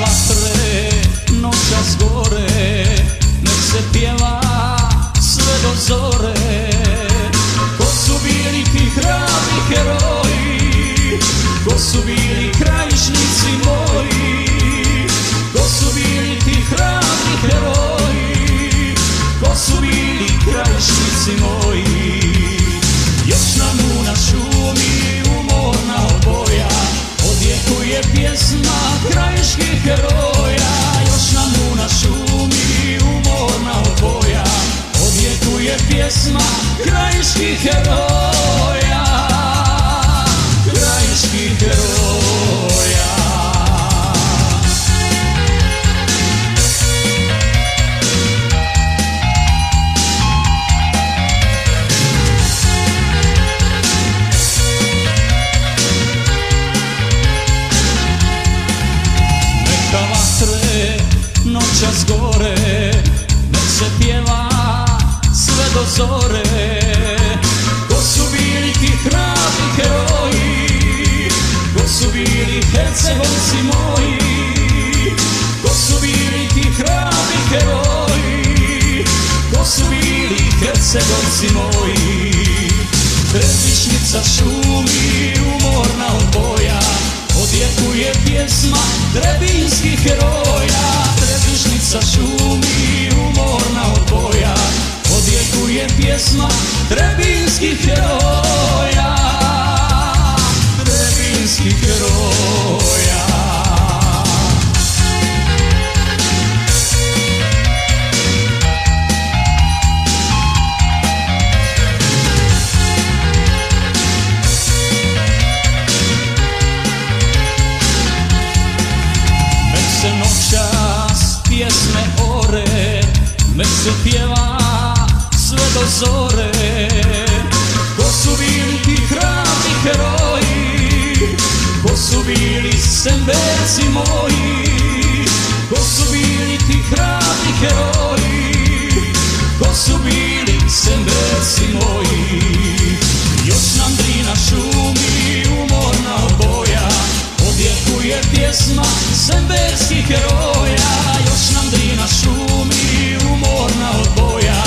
vatre noćas gore, nek se pjeva sve do zore. Ko su bili ti hrabri heroji, ko su bili krajišnici moji, ko su bili ti hrabri heroji, ko su bili krajišnici moji. Još nam u na šumi umorna oboja odjekuje pjesma krajiških heroja. Još nam u na šumi umorna oboja odjekuje pjesma krajiških heroja, krajiških heroja. Neka vatre noćas gore, nek se pjeva sve do zore. Ko su bili ti hrabri heroji, ko su bili Hercegovci moji, ko su bili ti hrabri heroji, ko su bili Hercegovci moji. Trebišnica šumi umorna od boja odjekuje pjesma trebinskih heroja. Trebišnica šumi umorna od boja odjekuje pjesma trebinskih heroja, trebinskih heroja. Nek se noćas pjesme ore, nek se pjeva sve do zore. Ko su bili ti hrabri heroji, ko su bili semberci moji, ko su bili ti hrabri heroji, ko su bili semberci moji. Još nam Drina šumi umorna oboja odjekuje pjesma semberskih heroja. Još nam Drina šumi umorna od boja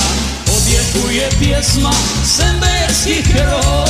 odjekuje pjesma semberskih heroja.